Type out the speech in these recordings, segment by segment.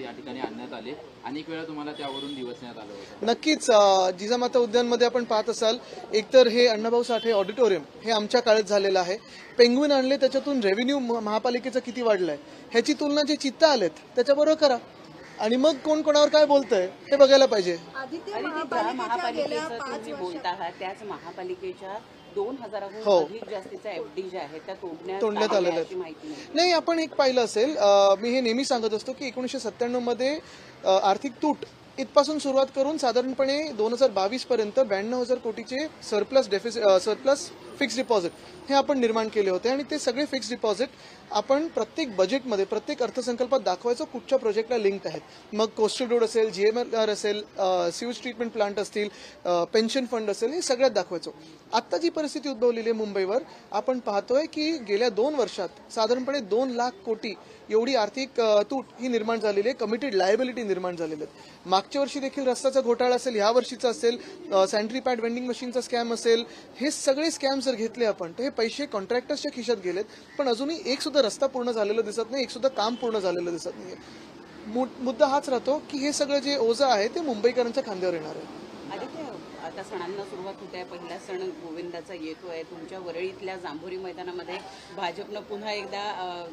या ठिकाणी आणण्यात आले, अनेक वेळा तुम्हाला त्यावरून दिवसण्यात आलं होतं. नक्कीच जिजामाता उद्यानमध्ये आपण पाहत असाल, एकतर हे अण्णाभाऊ साठे ऑडिटोरियम हे आमच्या काळात झालेलं आहे. पेंग्विन आणले, त्याच्यातून रेव्हेन्यू महापालिकेचं किती वाढलंय ह्याची तुलना जे चित्ता आलेत त्याच्याबरोबर करा आणि मग कोण कोणावर काय बोलतंय हे बघायला पाहिजे. महापालिकेचं तुम्ही बोलता आहात त्याच महापालिकेच्या 2000हून अधिक जास्तीच्या एफडी ज्या आहेत त्या तोडण्यात आलेल्या माहिती नाही. आपण एक पाहिलं असेल, मी हे नेहमी सांगत असतो की 1997 मध्ये आर्थिक तूट इथपासून सुरुवात करून साधारणपणे 2022 पर्यंत 92,000 कोटीचे सरप्लस फिक्स डिपॉझिट हे आपण निर्माण केले होते आणि ते सगळे फिक्स डिपॉझिट आपण प्रत्येक बजेटमध्ये प्रत्येक अर्थसंकल्पात दाखवायचो कुठच्या प्रोजेक्टला लिंक आहेत. मग कोस्टल रोड असेल, GMLR असेल, सिवेज ट्रीटमेंट प्लांट असतील, पेन्शन फंड असेल, हे सगळ्यात दाखवायचो. आता जी परिस्थिती उद्भवलेली आहे मुंबईवर, आपण पाहतोय की गेल्या 2 वर्षात साधारणपणे 2 लाख कोटी एवढी आर्थिक तूट ही निर्माण झालेली आहे, कमिटेड लायबिलिटी निर्माण झालेली आहेत. मागच्या वर्षी देखील रस्त्याचा घोटाळा असेल, ह्या वर्षीचा असेल, सॅनिटरी पॅड वेंडिंग मशीनचा स्कॅम असेल, हे सगळे स्कॅम जर घेतले आपण तर हे पैसे कॉन्ट्रॅक्टर्सच्या खिशात गेलेत, पण अजूनही एक सुद्धा रस्ता पूर्ण झालेला दिसत नाही, एक सुद्धा काम पूर्ण झालेलं दिसत नाही. मुद्दा हाच राहतो की हे सगळं जे ओझं आहे ते मुंबईकरांच्या खांद्यावर येणार आहे. आता सणांना सुरुवात होते आहे, पहिला सण गोविंदाचा येतोय. तुमच्या वरळीतल्या जांभोरी मैदानामध्ये भाजपनं पुन्हा एकदा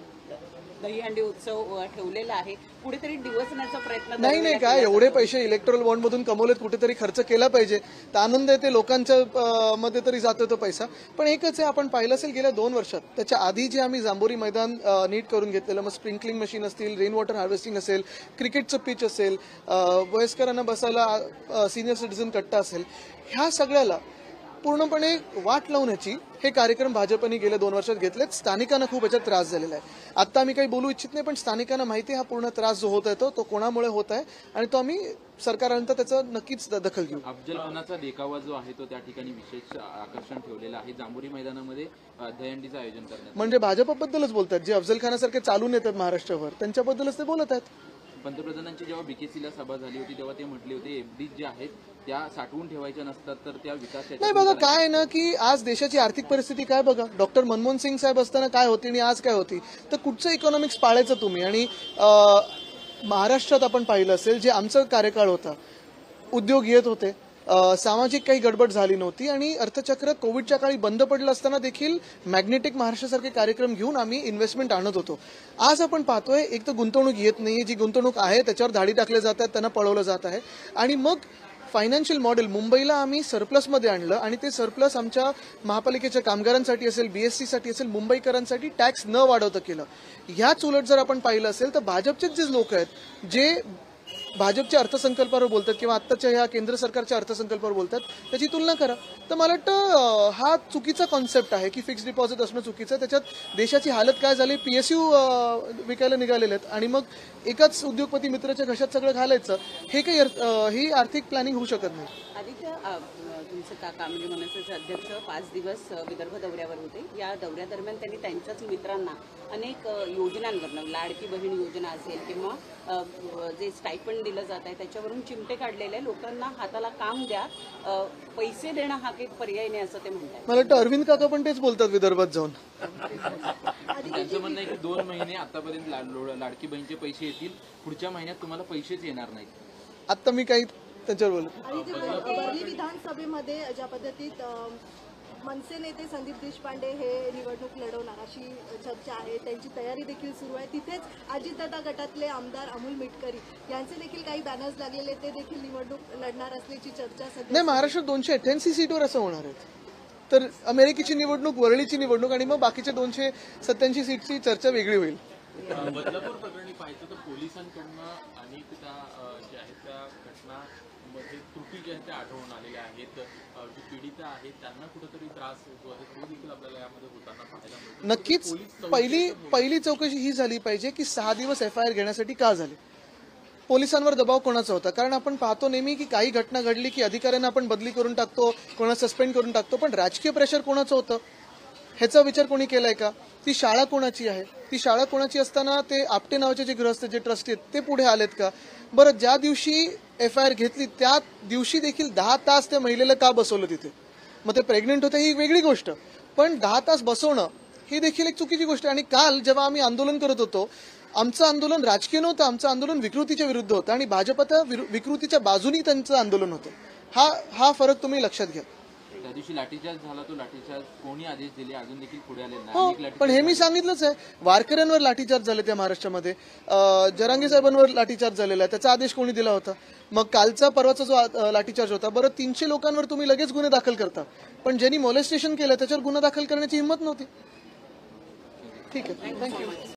दहीहंडी उत्सव ठेवलेला आहे. कुठेतरी दिवसण्याचा प्रयत्न नाही काय, एवढे पैसे इलेक्ट्रल बॉन्ड मधून कमवलेत, कुठेतरी खर्च केला पाहिजे. तर आनंद आहे, ते लोकांच्या मध्ये तरी जातो तो पैसा. पण एकच आहे, आपण पाहिलं असेल गेल्या 2 वर्षात त्याच्या आधी जे आम्ही जांभोरी मैदान नीट करून घेतलेलं, मग स्प्रिंकलिंग मशीन असतील, रेन वॉटर हार्वेस्टिंग असेल, क्रिकेटचं पिच असेल, वयस्करांना बसायला सिनियर सिटीझन कट्टा असेल, ह्या सगळ्याला पूर्णपणे वाट लावण्याची हे कार्यक्रम भाजपने गेल्या 2 वर्षात घेतलेत. स्थानिकांना खूप याच्यात त्रास झालेला आहे. आता आम्ही काही बोलू इच्छित नाही, पण स्थानिकांना माहिती आहे हा पूर्ण त्रास जो होत आहे तो कोणामुळे होत आहे आणि तो आम्ही सरकारानंतर त्याचं नक्कीच दखल घेऊ. अफजल खानाचा देखावा जो आहे तो त्या ठिकाणी विशेष आकर्षण ठेवलेलं आहे. जांभोरी मैदानामध्ये दहीहंडीचं आयोजन करण्यात म्हणजे भाजपबद्दलच बोलतात, जे अफजल खानासारखे चालून येतात महाराष्ट्रावर त्यांच्याबद्दलच ते बोलत आहेत. पंतप्रधानांची जेव्हा बीकेसीला सभा झाली होती तेव्हा ते म्हटले होते एफडी ज्या आहेत त्या साठवून ठेवायच्या नसतात तर त्या विकासाच्या. नाही बघा काय आहे ना की आज देशाची आर्थिक परिस्थिती काय बघा, डॉक्टर मनमोहन सिंग साहेब असताना काय होती आणि आज काय होती, तर कुठचं इकॉनॉमिक्स पाळायचं तुम्ही. आणि महाराष्ट्रात आपण पाहिलं असेल जे आमचा कार्यकाळ होता, उद्योग येत होते, सामाजिक काही गडबड झाली नव्हती आणि अर्थचक्र कोविडच्या काळी बंद पडलं असताना देखील मॅग्नेटिक महाराष्ट्रासारखे कार्यक्रम घेऊन आम्ही इन्व्हेस्टमेंट आणत होतो. आज आपण पाहतोय एक तर गुंतवणूक येत नाहीये, जी गुंतवणूक आहे त्याच्यावर धाडी टाकले जात आहेत, त्यांना पळवलं जात आहे. आणि मग फायनान्शियल मॉडेल मुंबईला आम्ही सरप्लसमध्ये आणलं आणि ते सरप्लस आमच्या महापालिकेच्या कामगारांसाठी असेल, BSC साठी असेल, मुंबईकरांसाठी टॅक्स न वाढवता केलं. ह्याच उलट जर आपण पाहिलं असेल तर भाजपचेच जे लोक आहेत जे भाजपच्या अर्थसंकल्पावर बोलतात किंवा आत्ताच्या ह्या केंद्र सरकारच्या अर्थसंकल्पावर बोलतात त्याची तुलना करा. तर मला वाटतं हा चुकीचा कॉन्सेप्ट आहे की फिक्स्ड डिपॉझिट असणं चुकीचं. त्याच्यात देशाची हालत काय झाली, PSU विकायला निघालेले आहेत आणि मग एकाच उद्योगपती मित्राच्या घशात सगळं घालायचं, हे काही ही आर्थिक प्लॅनिंग होऊ शकत नाही. आदित्य, तुमचे काका म्हणजे मनसेचे अध्यक्ष 5 दिवस विदर्भ दौऱ्यावर होते. या दौऱ्यादरम्यान त्यांनी त्यांच्याच मित्रांना अनेक योजनांवरनं, लाडकी बहीण योजना असेल किंवा जे स्टायपंड दिलं जात आहे त्याच्यावरून चिमटे काढलेले, लोकांना हाताला काम द्या, पैसे देणं हा काही पर्याय नाही असं ते म्हणतात. मला वाटतं अरविंद काका पण तेच बोलतात विदर्भात जाऊन. त्यांचं म्हणणं आहे की 2 महिने आतापर्यंत लाडकी बहीणचे पैसे येतील, पुढच्या महिन्यात तुम्हाला पैसेच येणार नाहीत. आता मी काही त्याच्यावर बोलतो. वरळी विधानसभेमध्ये ज्या पद्धतीत मनसे नेते संदीप देशपांडे हे निवडणूक लढवणार अशी चर्चा आहे, त्यांची तयारी देखील सुरू आहे. तिथेच अजितदादा गटातले आमदार अमोल मिटकरी यांचे देखील काही बॅनर्स लागलेले, ते देखील निवडणूक लढणार असल्याची चर्चा सध्या. नाही, महाराष्ट्रात 288 सीटवर असं होणार आहे. तर अमेरिकेची निवडणूक, वरळीची निवडणूक आणि मग बाकीच्या 287 सीटची चर्चा वेगळी होईल. बदलापूर प्रकरणी पाहिजे तर पोलिसांकडनं अनेक त्या ज्या आहेत त्या घटनांमध्ये त्रुटी ज्या आहेत त्या आढळून आलेल्या आहेत. जी पीडित आहेत त्यांना कुठेतरी त्रास होतो आहे, तो देखील आपल्याला यामध्ये होताना पाहायला मिळतो. नक्कीच पहिली चौकशी ही झाली पाहिजे की 6 दिवस FIR घेण्यासाठी का झाले, पोलिसांवर दबाव कोणाचा होता. कारण आपण पाहतो नेहमी की काही घटना घडली की अधिकाऱ्यांना आपण बदली करून टाकतो, कोणाला सस्पेंड करून टाकतो, पण राजकीय प्रेशर कोणाचं होतं ह्याचा विचार कोणी केलाय का? ती शाळा कोणाची आहे, ती शाळा कोणाची असताना ते आपटे नावाचे जे गृहस्थ जे ट्रस्टी आहेत ते पुढे आलेत का? बरं, ज्या दिवशी FIR घेतली त्या दिवशी देखील 10 तास त्या महिलेला का बसवलं तिथे? मग ते प्रेग्नेंट होते ही वेगळी गोष्ट, पण 10 तास बसवणं ही देखील एक चुकीची गोष्ट आहे. आणि काल जेव्हा आम्ही आंदोलन करत होतो आमचं आंदोलन राजकीय नव्हतं, आमचं आंदोलन विकृतीच्या विरुद्ध होतं आणि भाजपच्या विकृतीच्या बाजूनी त्यांचं आंदोलन होतं. हा फरक तुम्ही लक्षात घ्या. त्या दिवशी लाठीचार्ज झाला, तो लाठीचार्ज कोणी आदेश दिले अजून देखील पुढे आले हो, नाही. पण हे मी सांगितलंच आहे, वारकऱ्यांवर लाठीचार्ज झाले त्या महाराष्ट्रामध्ये, जरांगे साहेबांवर लाठीचार्ज झालेला आहे, त्याचा आदेश कोणी दिला होता? मग कालचा परवाचा जो लाठीचार्ज होता, बरं 300 लोकांवर तुम्ही लगेच गुन्हे दाखल करता, पण ज्यांनी मोलेस्टेशन केलं त्याच्यावर गुन्हा दाखल करण्याची हिंमत नव्हती. ठीक आहे, थँक्यू.